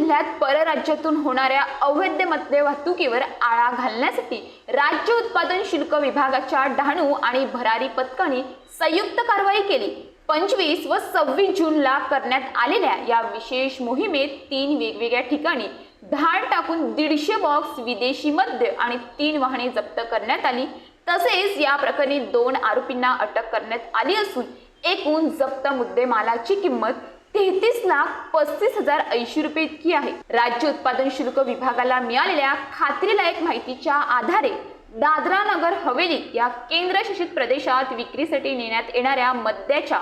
जिल्ह्यात परराज्यातून होणाऱ्या अवैध मद्य वाहतुकीवर आळा घालण्यासाठी राज्य उत्पादन शुल्क विभागाच्या डहाणू आणि भरारी पथकाने संयुक्त कारवाई केली। 25 व 26 जूनला करण्यात आलेल्या या विशेष मोहिमेत 3 वेगवेगळ्या ठिकाणी धाड टाकून 150 बॉक्स विदेशी मद्य आणि 3 वाहने जप्त करण्यात आली। तसेच या प्रकरणी 2 आरोपींना अटक करण्यात आली असून एकूण जप्त मुद्देमालाची किंमत 33,35,080 रुपये इतकी आहे। राज्य उत्पादन शुल्क विभागाला मिळालेल्या खात्रीलायक माहितीच्या आधारे दादरा नगर हवेली या केंद्रशासित प्रदेशात विक्रीसाठी नेण्यात येणाऱ्या मद्याच्या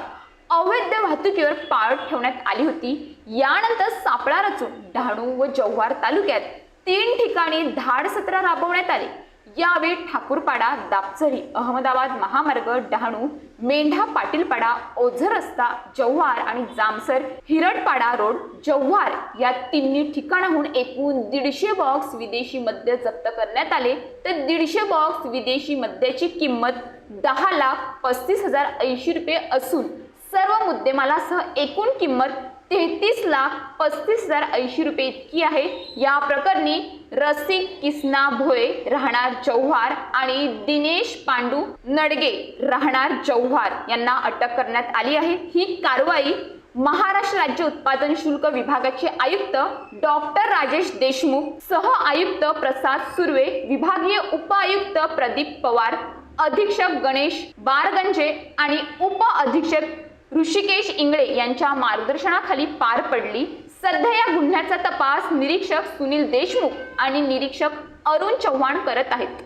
अवैध वाहतुकीवर पाळत ठेवण्यात आली होती। यानंतर सापळा रचून डहाणू व जव्हार तालुक्यात 3 ठिकाणी धाड सत्र राबवण्यात आले। यावेळी ठाकूरपाडा, दापचरी, अहमदाबाद महामार्ग, डहाणू, मेंढा पाटीलपाडा, ओझर रस्ता, जव्हार आणि जामसर हिरडपाडा रोड, जव्हार या 3 ठिकाणाहून एकूण 150 बॉक्स विदेशी मद्य जप्त करण्यात आले। तर 150 बॉक्स विदेशी मद्याची किंमत 10,35,080 रुपये असून सर्व मुद्देमालासह एकूण किंमत 33,35,080 रुपये इतकी आहे। या प्रकरणी रसिक किसना भोये राहणार जव्हार आणि दिनेश पांडू नडगे राहणार जव्हार यांना अटक करण्यात आली आहे। ही कारवाई महाराष्ट्र राज्य उत्पादन शुल्क विभागाचे आयुक्त डॉक्टर राजेश देशमुख, सह आयुक्त प्रसाद सुर्वे, विभागीय उप-आयुक्त प्रदीप पवार, अधीक्षक गणेश बारगंजे आणि उप-अधीक्षक ऋषिकेश इंगळे यांच्या मार्गदर्शनाखाली पार पडली। सध्या या गुन्ह्याचा तपास निरीक्षक सुनील देशमुख आणि निरीक्षक अरुण चव्हाण करत आहेत।